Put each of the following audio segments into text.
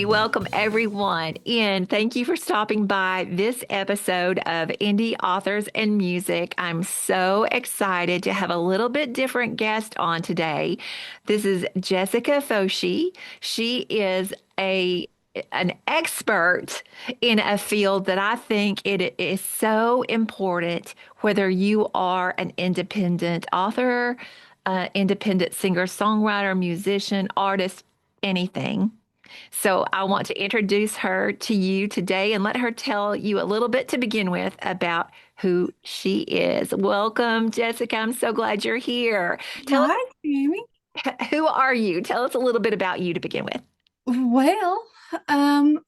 Hey, welcome everyone in. Thank you for stopping by this episode of Indie Authors and Music. I'm so excited to have a little bit different guest on today. This is Jessica Foshee. She is an expert in a field that I think it is so important, whether you are an independent author, independent singer-songwriter, musician, artist, anything. So I want to introduce her to you today and let her tell you a little bit to begin with about who she is. Welcome, Jessica. I'm so glad you're here. Tell Hi, Jamie. us, who are you? Tell us a little bit about you to begin with. Well, I'm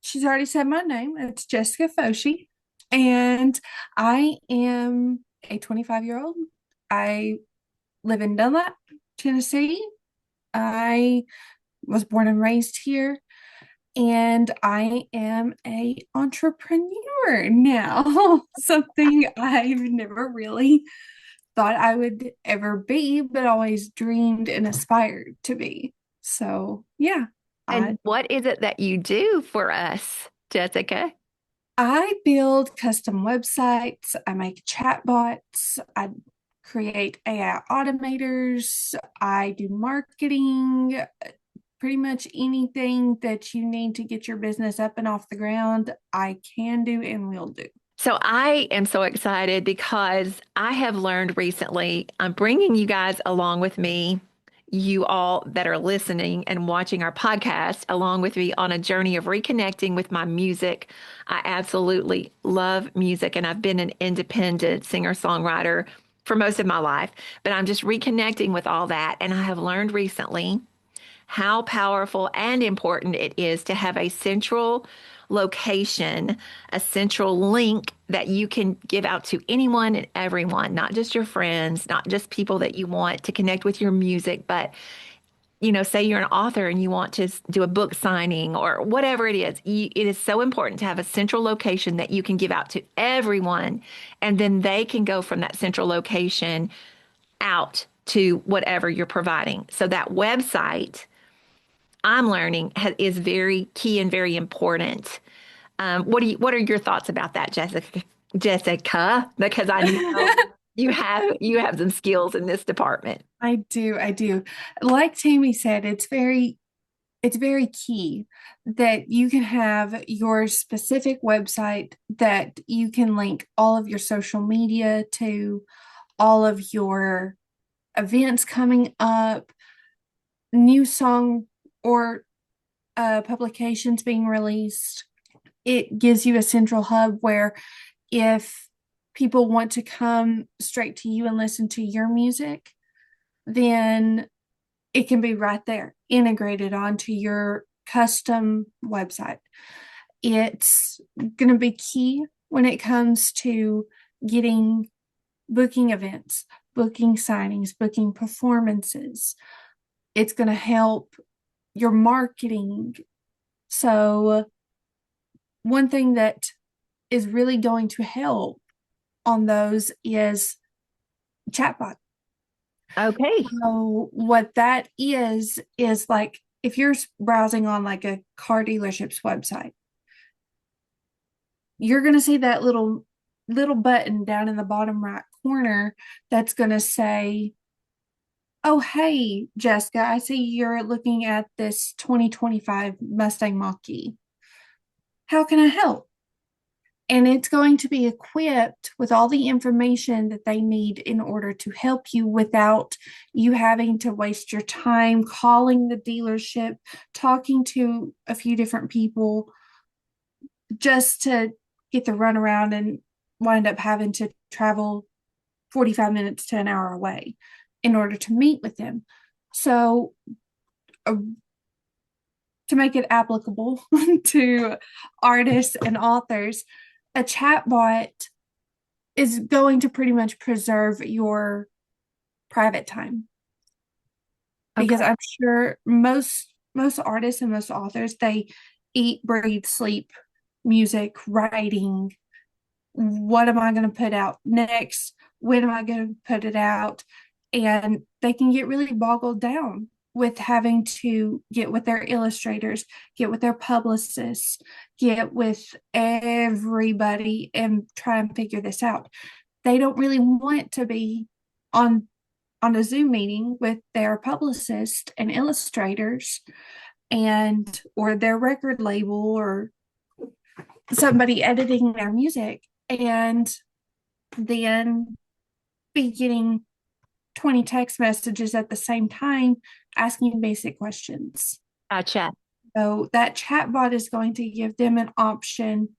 she's already said my name. It's Jessica Foshee, and I am a 25-year-old. I live in Dunlap, Tennessee. I was born and raised here, and I am a entrepreneur now. Something I've never really thought I would ever be, but always dreamed and aspired to be. So, yeah, I And what is it that you do for us, Jessica? I build custom websites, I make chatbots, I create AI automators, I do marketing, pretty much anything that you need to get your business up and off the ground, I can do and will do. So I am so excited because I have learned recently, I'm bringing you guys along with me, you all that are listening and watching our podcast, along with me on a journey of reconnecting with my music. I absolutely love music, and I've been an independent singer-songwriter for most of my life, but I'm just reconnecting with all that. And I have learned recently how powerful and important it is to have a central location, a central link that you can give out to anyone and everyone, not just your friends, not just people that you want to connect with your music, but say you're an author and you want to do a book signing or whatever it is, it is so important to have a central location that you can give out to everyone. And then they can go from that central location out to whatever you're providing. So that website I'm learning is very key and very important. What are your thoughts about that, Jessica? Jessica, because I know you have some skills in this department. I do. Like Tammy said, it's very key that you can have your specific website that you can link all of your social media to, all of your events coming up, new song or publications being released. It gives you a central hub where if people want to come straight to you and listen to your music, then it can be right there, integrated onto your custom website. It's going to be key when it comes to getting booking events, booking signings, booking performances. It's going to help your marketing. So, one thing that is really going to help on those is chatbot. Okay. So what that is like if you're browsing on like a car dealership's website, you're going to see that little button down in the bottom right corner that's going to say, "Oh, hey, Jessica, I see you're looking at this 2025 Mustang Mach-E. How can I help?" And it's going to be equipped with all the information that they need in order to help you without you having to waste your time calling the dealership, talking to a few different people just to get the runaround and wind up having to travel 45 minutes to an hour away in order to meet with them. So, uh, to make it applicable to artists and authors, a chatbot is going to pretty much preserve your private time because Okay. I'm sure most artists and most authors they eat, breathe, sleep, music, writing. What am I going to put out next? When am I going to put it out? And they can get really boggled down with having to get with their illustrators, get with their publicists, get with everybody and try and figure this out. They don't really want to be on a Zoom meeting with their publicist and illustrators and or their record label or somebody editing their music and then be getting 20 text messages at the same time asking basic questions. Gotcha. So that chatbot is going to give them an option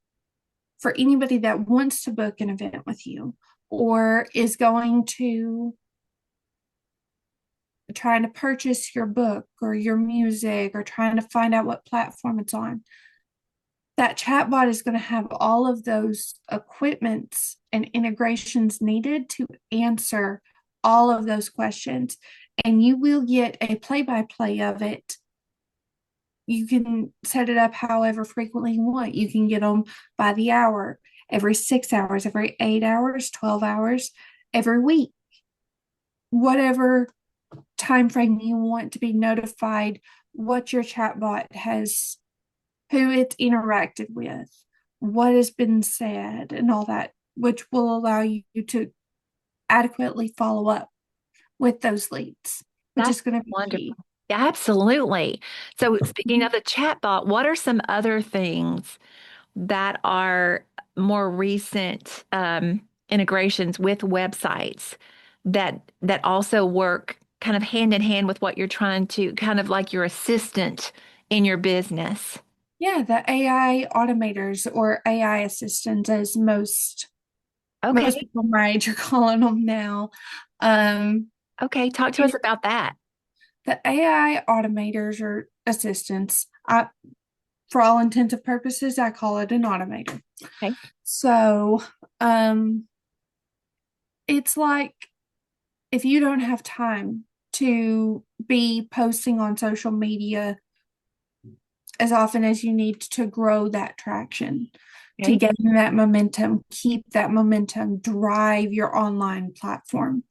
for anybody that wants to book an event with you or is going to trying to purchase your book or your music or trying to find out what platform it's on. That chatbot is going to have all of those equipments and integrations needed to answer all of those questions. And you will get a play-by-play of it. You can set it up however frequently you want. You can get them by the hour, every 6 hours, every 8 hours, 12 hours, every week. Whatever time frame you want to be notified what your chatbot has, who it's interacted with, what has been said, and all that, which will allow you to adequately follow up with those leads, which That's is going to be wonderful. key. Yeah, absolutely. So, speaking of the chatbot, what are some other things that are more recent integrations with websites that also work kind of hand in hand with what you're trying to, kind of like your assistant in your business? Yeah, the AI automators or AI assistants, as most Okay. people my age are calling them now. Um, Okay. Talk to us it- about that. the AI automators or assistants, for all intents and purposes, I call it an automator. Okay. So, um, it's like if you don't have time to be posting on social media as often as you need to grow that traction, to Okay. gain that momentum, keep that momentum, drive your online platform.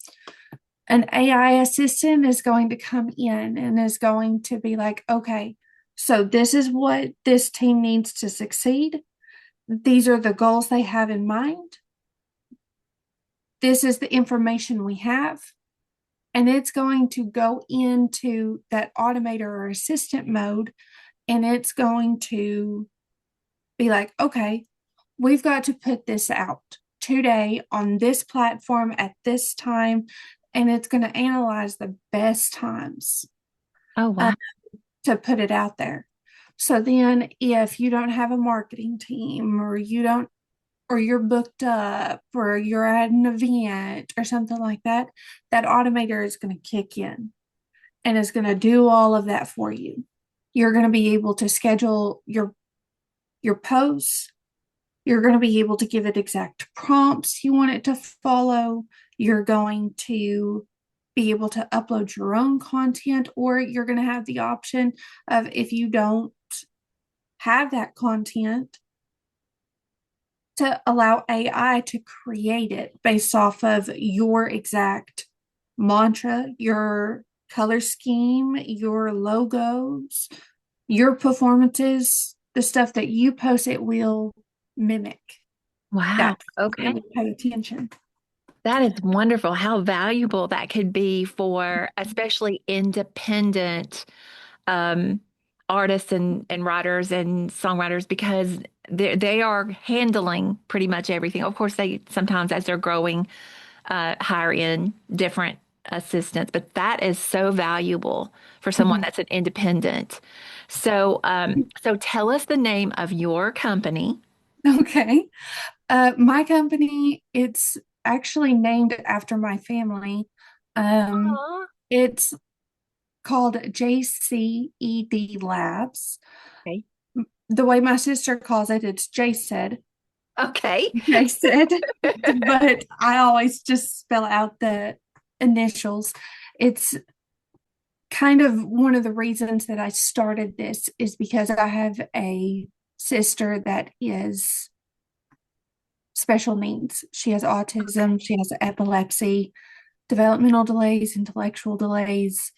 An AI assistant is going to come in and is going to be like, okay, so this is what this team needs to succeed. These are the goals they have in mind. This is the information we have. And it's going to go into that automator or assistant mode and it's going to be like, okay, we've got to put this out today on this platform at this time. And it's going to analyze the best times Oh, uh, wow. to put it out there. So then if you don't have a marketing team or you don't, or you're booked up or you're at an event or something like that, that automator is going to kick in and is going to do all of that for you. You're going to be able to schedule your posts. You're going to be able to give it exact prompts you want it to follow. You're going to be able to upload your own content, or you're going to have the option of if you don't have that content, to allow AI to create it based off of your exact mantra, your color scheme, your logos, your performances, the stuff that you post, it will mimic Wow. that. It Okay. will pay attention. That is wonderful. How valuable that could be for especially independent um, artists and writers and songwriters because they are handling pretty much everything. Of course, they sometimes as they're growing hire in different assistants, but that is so valuable for someone Mhm. that's an independent. So, so tell us the name of your company. Okay. My company, it's actually named after my family. Um, Aw. it's called JCED Labs. Okay. The way my sister calls it, it's JCED. Okay. JCED, but I always just spell out the initials. It's kind of one of the reasons that I started this is because I have a sister that is special needs. She has autism, she has epilepsy, developmental delays, intellectual delays.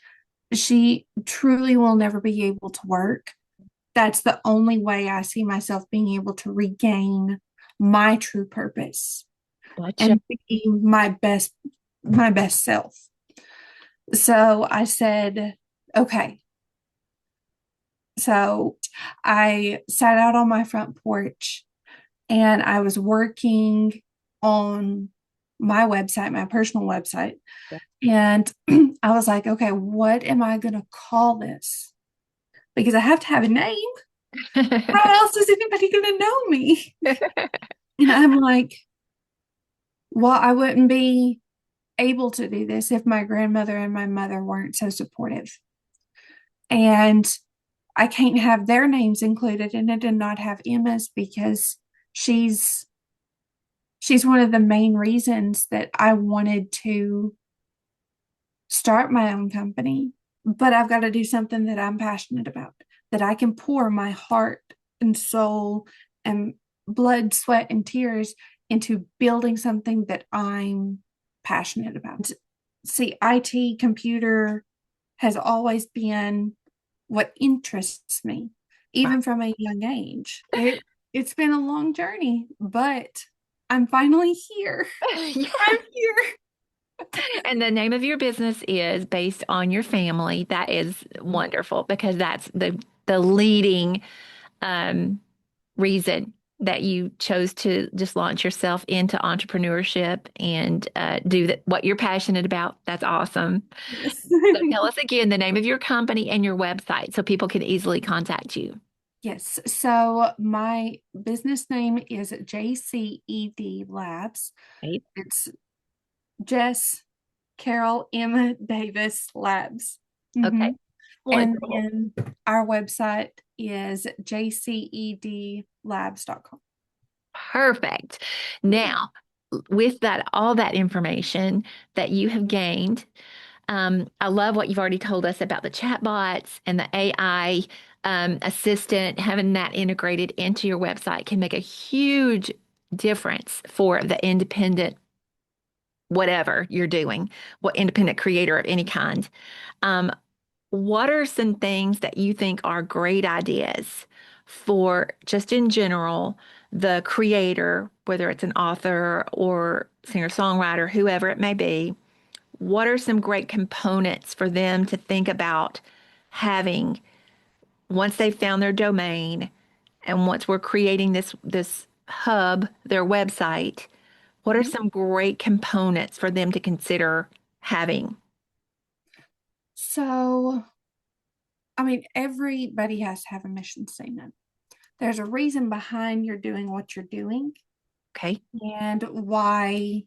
She truly will never be able to work. That's the only way I see myself being able to regain my true purpose Gotcha. and be my best self. So I said, okay. So I sat out on my front porch and I was working on my website, my personal website. Yeah. And I was like, okay, what am I going to call this? Because I have to have a name. How else is anybody going to know me? And I'm like, well, I wouldn't be able to do this if my grandmother and my mother weren't so supportive. And I can't have their names included in it and not have Emma's because she's she's one of the main reasons that I wanted to start my own company. But I've got to do something that I'm passionate about, that I can pour my heart and soul and blood, sweat, and tears into building something that I'm passionate about. See, IT, computer has always been what interests me, even from a young age. It's been a long journey, but I'm finally here. Yeah. I'm here. And the name of your business is based on your family. That is wonderful because that's the leading um, reason that you chose to just launch yourself into entrepreneurship and do what you're passionate about. That's awesome. Yes. So tell us again the name of your company and your website so people can easily contact you. Yes. So my business name is JCED Labs. Right? It's Jess Carol Emma Davis Labs. Okay. Mhm. And Wonderful. then our website is jcedlabs.com. Perfect. Now, with that, all that information that you have gained, I love what you've already told us about the chatbots and the AI assistant. Having that integrated into your website can make a huge difference for the independent, whatever you're doing, what independent creator of any kind. Um, what are some things that you think are great ideas for just in general, the creator, whether it's an author or singer-songwriter, whoever it may be? What are some great components for them to think about having once they've found their domain and once we're creating this hub, their website? What are Mhm. some great components for them to consider having? So, I mean, everybody has to have a mission statement. There's a reason behind you're doing what you're doing Okay. and why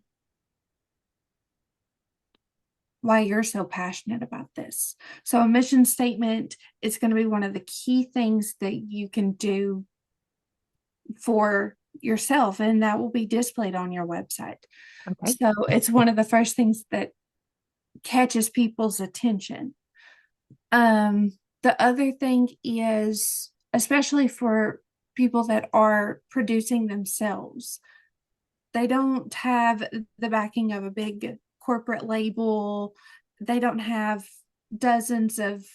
you're so passionate about this. So a mission statement is going to be one of the key things that you can do for yourself, and that will be displayed on your website. Okay. So it's one of the first things that catches people's attention. Um, the other thing is, especially for people that are producing themselves, they don't have the backing of a big corporate label. They don't have dozens of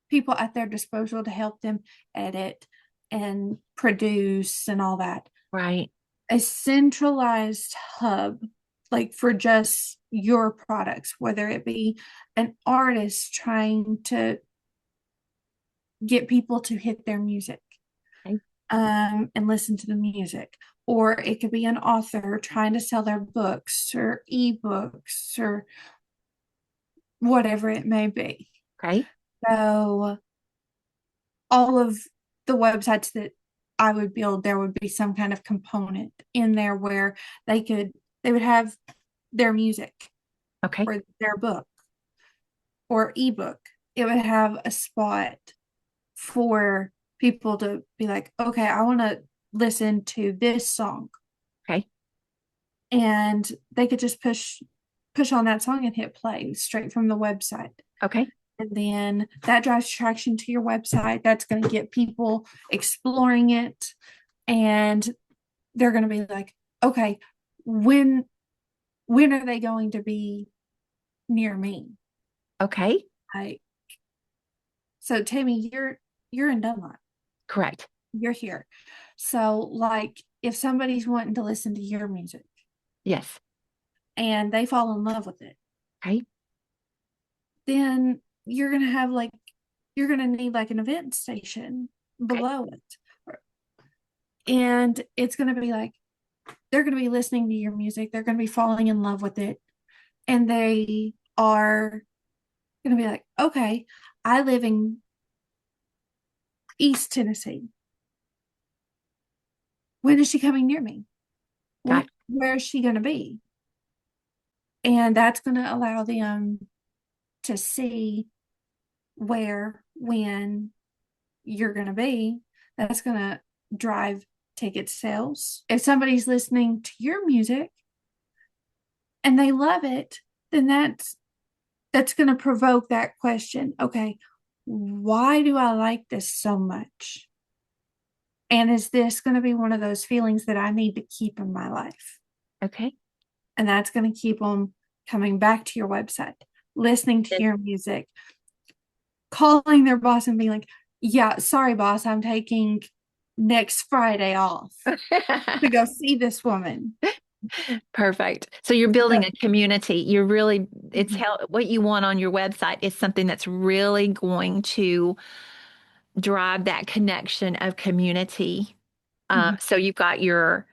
people at their disposal to help them edit and produce and all that. Right. A centralized hub, like for just your products, whether it be an artist trying to get people to hit their music Okay. and listen to the music. Or it could be an author trying to sell their books or ebooks or whatever it may be. Okay. So, all of the websites that I would build, there would be some kind of component in there where they would have their music Okay. or their book or ebook. It would have a spot for people to be like, okay, I want to listen to this song. Okay. And they could just push on that song and hit play straight from the website. Okay. And then that drives traction to your website. That's going to get people exploring it. And they're going to be like, okay, when when are they going to be near me? Okay. Like, So Tammy, you're in Dunlop. Correct. You're here. So like if somebody's wanting to listen to your music Yes. and they fall in love with it, Right. then you're gonna need like an event station Okay. below it. And it's gonna be like they're gonna be listening to your music, they're gonna be falling in love with it, and they are gonna be like, okay, I live in East Tennessee. When is she coming near me? Got Where is she gonna be? And that's gonna allow them to see where, when you're going to be. That's going to drive ticket sales. If somebody's listening to your music and they love it, then that's going to provoke that question. Okay, why do I like this so much? And is this going to be one of those feelings that I need to keep in my life? Okay. And that's going to keep them coming back to your website, listening to Yes. your music, calling their boss and being like, yeah, sorry, boss, I'm taking next Friday off to go see this woman. Perfect. So you're building So, a community. You're really, it's mhm, how what you want on your website is something that's really going to drive that connection of community. mhm, So you've got your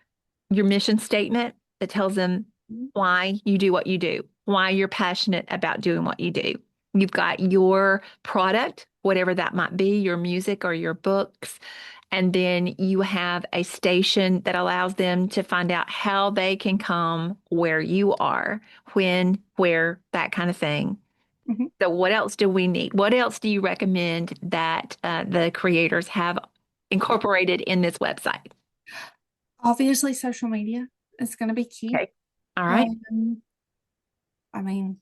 mission statement that tells them why you do what you do, why you're passionate about doing what you do. You've got your product, whatever that might be, your music or your books. And then you have a station that allows them to find out how they can come where you are, when, where, that kind of thing. mhm. So, what else do we need? What else do you recommend that the creators have incorporated in this website? Obviously, social media is going to be key. Okay. All right. Um, I mean,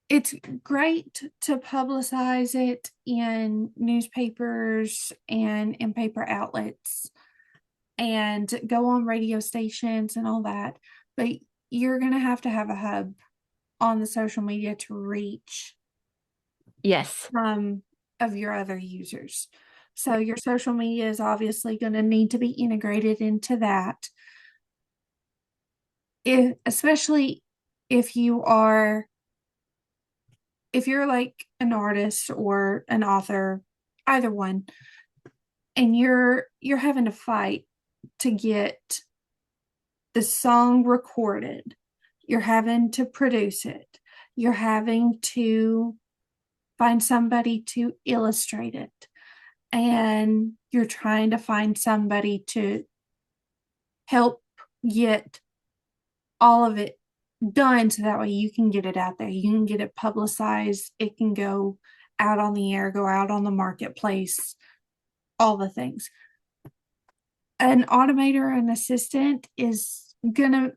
it's great to publicize it in newspapers and in paper outlets and go on radio stations and all that. But you're going to have a hub on the social media to reach Yes. of your other users. So your social media is obviously going to need to be integrated into that. Especially if you are if you're like an artist or an author, either one, and you're having to fight to get the song recorded, you're having to produce it, you're having to find somebody to illustrate it, and you're trying to find somebody to help get all of it done so that way you can get it out there, you can get it publicized, it can go out on the air, go out on the marketplace, all the things. An automator, an assistant is gonna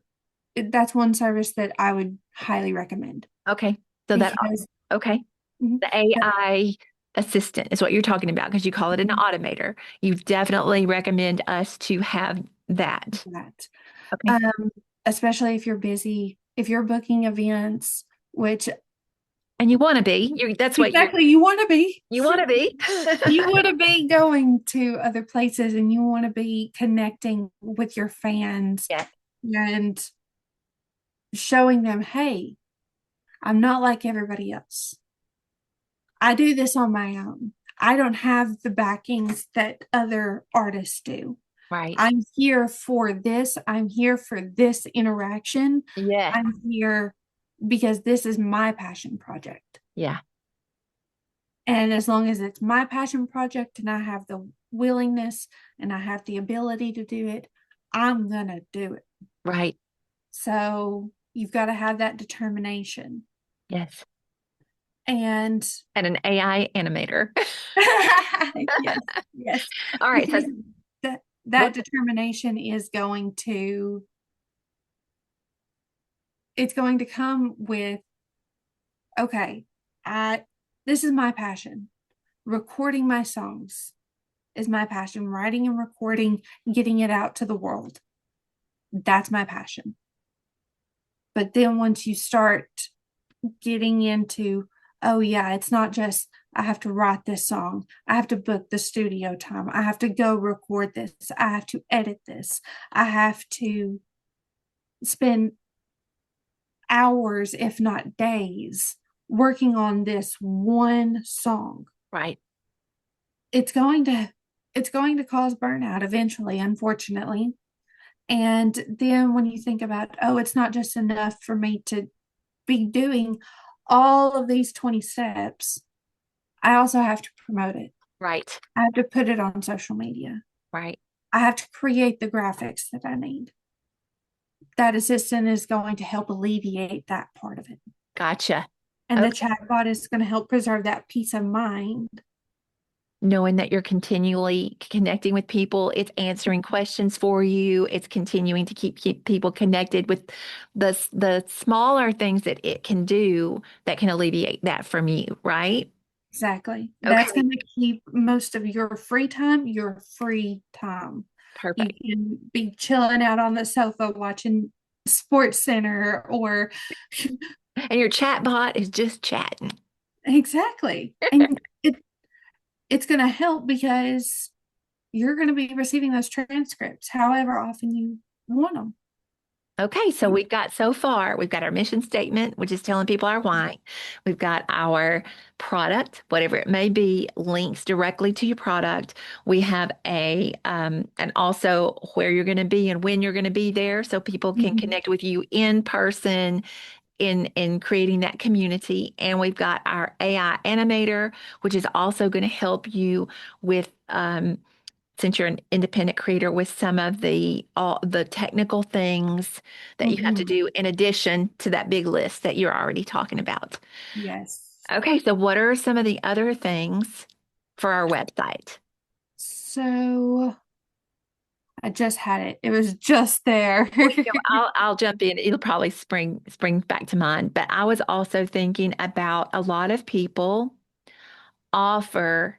that's one service that I would highly recommend Okay. So that, because okay. mhm, The AI assistant is what you're talking about because you call it an automator. You definitely recommend us to have that. that Okay. um especially if you're busy, if you're booking events, which And you want to be, that's what exactly you want to be. you want to be. You want to be going to other places and you want to be connecting with your fans Yeah. and showing them, hey, I'm not like everybody else. I do this on my own. I don't have the backings that other artists do. Right. I'm here for this. I'm here for this interaction. Yes. I'm here because this is my passion project. Yeah. And as long as it's my passion project and I have the willingness and I have the ability to do it, I'm going to do it. Right. So you've got to have that determination. Yes. And And an AI animator. yes, yes, All right. So because that what? determination is going to it's going to come with, okay, I this is my passion. Recording my songs is my passion. Writing and recording, getting it out to the world. That's my passion. But then once you start getting into, oh yeah, it's not just I have to write this song. I have to book the studio time. I have to go record this. I have to edit this. I have to spend hours, if not days, working on this one song. Right. It's going to it's going to cause burnout eventually, unfortunately. And then when you think about, oh, it's not just enough for me to be doing all of these 20 steps, I also have to promote it. Right. I have to put it on social media. Right. I have to create the graphics that I need. That assistant is going to help alleviate that part of it. Gotcha. And the Okay. chatbot is going to help preserve that peace of mind. Knowing that you're continually connecting with people, it's answering questions for you, it's continuing to keep people connected with the smaller things that it can do that can alleviate that from you, right? Exactly. That's Okay, going to keep most of your free time your free time. You perfect. can be chilling out on the sofa watching Sports Center or And your chat bot is just chatting. exactly. And it's going to help because you're going to be receiving those transcripts however often you want them. Okay, so we've got so far, we've got our mission statement, which is telling people our why. We've got our product, whatever it may be, links directly to your product. We have and also where you're going to be and when you're going to be there, so people can Mhm. connect with you in person in creating that community. And we've got our AI animator, which is also going to help you with since you're an independent creator with some of the all the technical things that you have to Mhm. do in addition to that big list that you're already talking about. Yes. Okay, so what are some of the other things for our website? So I just had it. It was just there. Well, I'll jump in. It'll probably spring back to mind. But I was also thinking about a lot of people offer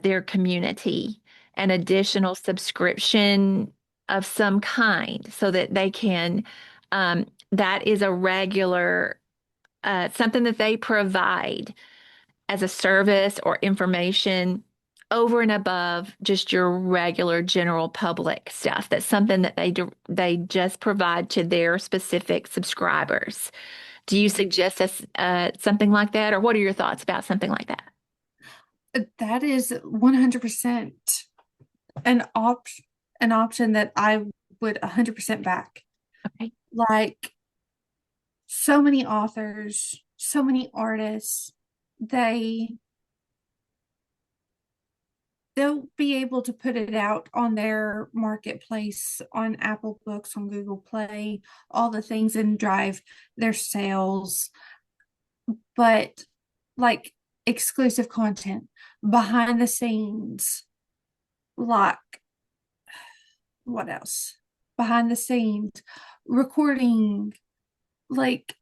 their community an additional subscription of some kind so that they can, that is a regular, something that they provide as a service or information over and above just your regular general public stuff. That's something that they just provide to their specific subscribers. Do you suggest us something like that, or what are your thoughts about something like that? That is 100% an option that I would 100% back. Okay. Like so many authors, so many artists, they they'll be able to put it out on their marketplace on Apple Books, on Google Play, all the things and drive their sales. But like exclusive content, behind the scenes, like what else? Behind the scenes, recording, like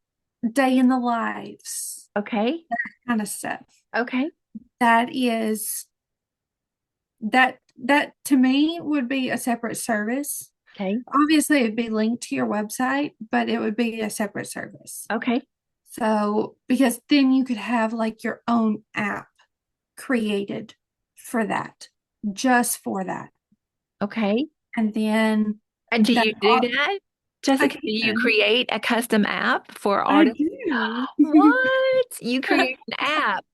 day in the lives, Okay. kind of stuff. Okay. That is that to me would be a separate service. Okay. Obviously, it'd be linked to your website, but it would be a separate service. Okay. So, because then you could have like your own app created for that, just for that. Okay. And then And do that you do that? I Jessica, do you can. create a custom app for I artists? do. What? You create an app.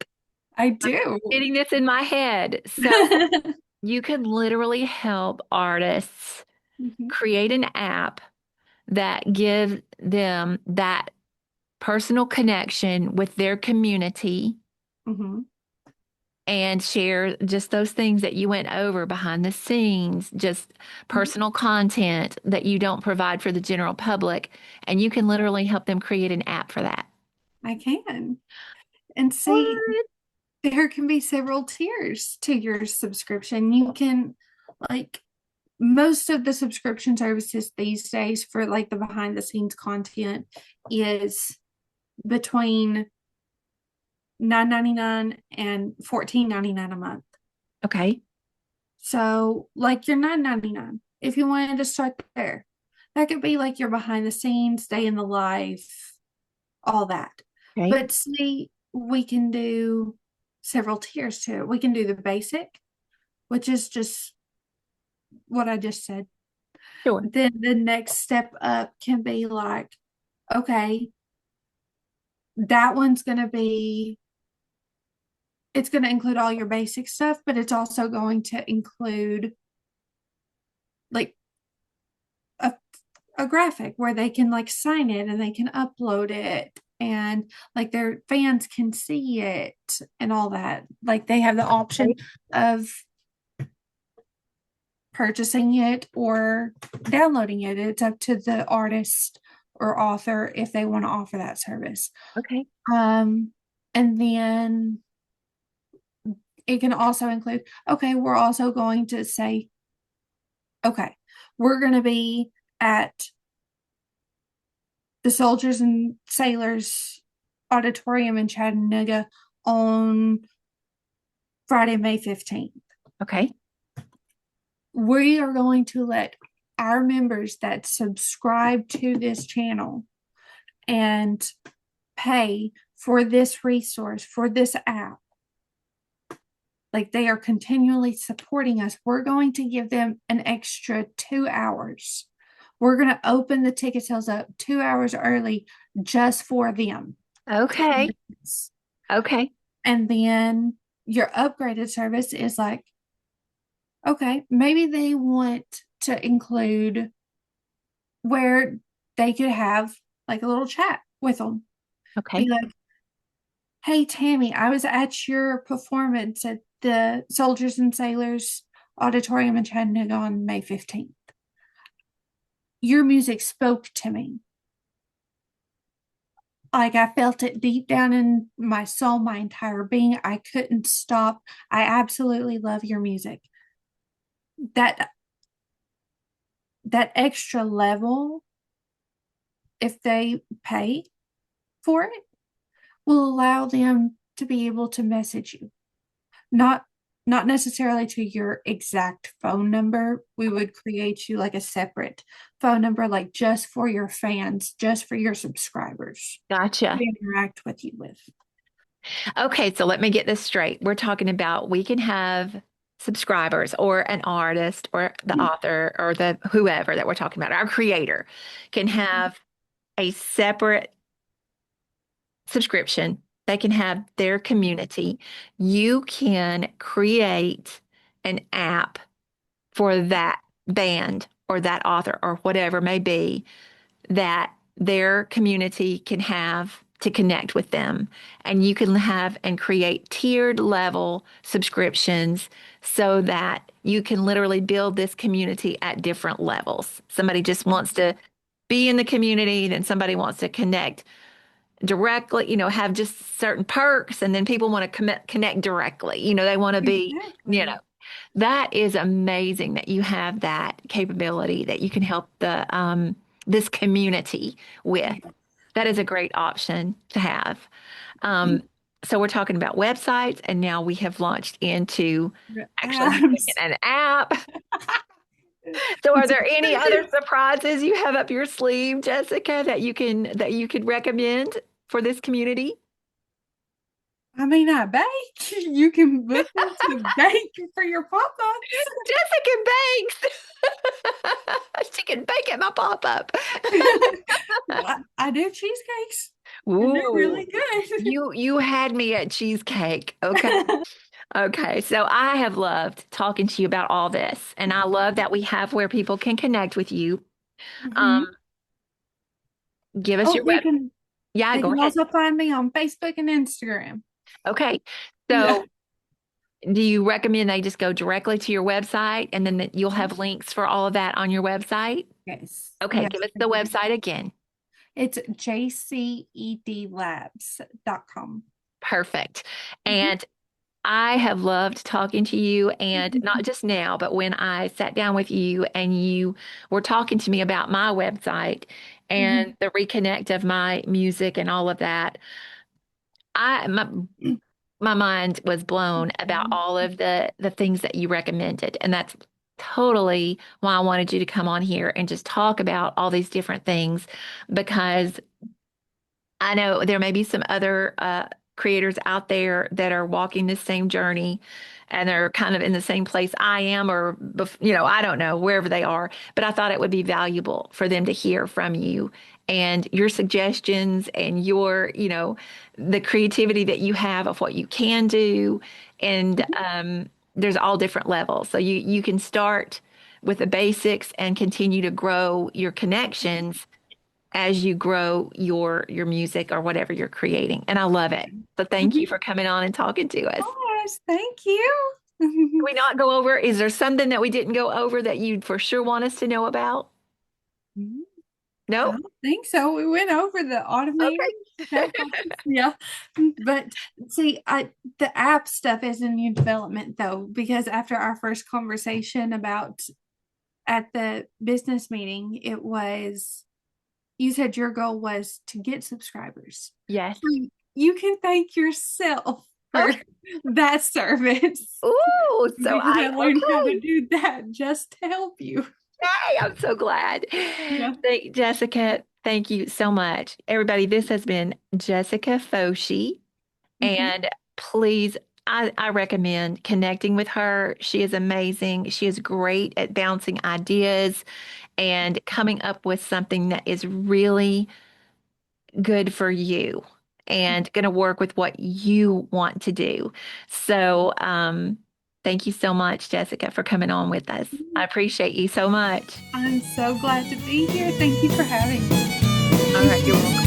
I I'm do. getting this in my head. So you could literally help artists Mhm, create an app that gives them that personal connection with their community mhm, and share just those things that you went over behind the scenes, just mhm. personal content that you don't provide for the general public. And you can literally help them create an app for that. I can. And see, What? there can be several tiers to your subscription. You can, like, most of the subscription services these days for like the behind the scenes content is between 9.99 and 14.99 a month. Okay. So, like your 9.99, if you wanted to start there, that could be like your behind the scenes, day in the life, all that. Okay. But see, we can do. several tiers to it. We can do the basic, which is just what I just said. Sure. Then the next step up can be like, okay, that one's going to be, it's going to include all your basic stuff, but it's also going to include like a, a graphic where they can like sign it and they can upload it and like their fans can see it and all that. Like they have the option Okay. of purchasing it or downloading it. It's up to the artist or author if they want to offer that service. Okay. Um, and then it can also include, okay, we're also going to say, okay, we're going to be at the Soldiers and Sailors Auditorium in Chattanooga on Friday, May 15th. Okay. We are going to let our members that subscribe to this channel and pay for this resource, for this app, like they are continually supporting us. We're going to give them an extra 2 hours. We're going to open the ticket sales up 2 hours early just for them. Okay. Okay. And then your upgraded service is like, okay, maybe they want to include where they could have like a little chat with them. Be Okay. like, hey, Tammy, I was at your performance at the Soldiers and Sailors Auditorium in Chattanooga on May 15th. Your music spoke to me. Like I felt it deep down in my soul, my entire being. I couldn't stop. I absolutely love your music. That that extra level, if they pay for it, will allow them to be able to message you. Not not necessarily to your exact phone number. We would create you like a separate phone number, like just for your fans, just for your subscribers to Gotcha. interact with you with. Okay, so let me get this straight. We're talking about we can have subscribers or an artist or the author or the whoever that we're talking about, our creator can have a separate subscription. They can have their community. You can create an app for that band or that author or whatever may be that their community can have to connect with them. And you can have and create tiered level subscriptions so that you can literally build this community at different levels. Somebody just wants to be in the community, then somebody wants to connect directly, have just certain perks, and then people want to connect directly. They want to be, you know, Exactly. that is amazing that you have that capability that you can help this community with. That is a great option to have. Um, so we're talking about websites, and now we have launched into actually having Abs. an app. So are It's there any other expensive. surprises you have up your sleeve, Jessica, that you could recommend for this community? I mean, I bake. You can book me to bake for your pop-ups. Jessica bakes. She can bake at my pop-up. I do cheesecakes, and they're Ooh, really good. you had me at cheesecake. Okay. Okay. So I have loved talking to you about all this, and I love that we have where people can connect with you. Mhm. Um, give us Oh, your web. Yeah, they go can ahead. also find me on Facebook and Instagram. Okay. Yeah. So do you recommend they just go directly to your website and then you'll have links for all of that on your website? Yes. Okay, Yes. give us the website again. It's jcedlabs.com. Perfect. Mhm. And I have loved talking to you, and not just now, but when I sat down with you and you were talking to me about my website and Mhm. the reconnect of my music and all of that. My mind was blown about all of the things that you recommended, and that's totally why I wanted you to come on here and just talk about all these different things because I know there may be some other creators out there that are walking the same journey and they're kind of in the same place I am, or, I don't know, wherever they are. But I thought it would be valuable for them to hear from you and your suggestions and the creativity that you have of what you can do. And there's all different levels. So you can start with the basics and continue to grow your connections as you grow your music or whatever you're creating. And I love it. So thank you Mhm. for coming on and talking to us. Yes, thank you. Did we not go over? Is there something that we didn't go over that you'd for sure want us to know about? I No? don't think so. We went over the automated chat Okay. boxes. Yeah. But see, the app stuff is in new development though, because after our first conversation about at the business meeting, you said your goal was to get subscribers. Yes. So you can thank yourself for Okay. that service Ooh, so because I learned how to okay. do that just to help you. Yay, I'm so glad. Yeah. Jessica, thank you so much. Everybody, this has been Jessica Foshee. Mhm. And please, I recommend connecting with her. She is amazing. She is great at bouncing ideas and coming up with something that is really good for you and going to work with what you want to do. So, thank you so much, Jessica, for coming on with us. I appreciate you so much. I'm so glad to be here. Thank you for having me. All right, you're welcome.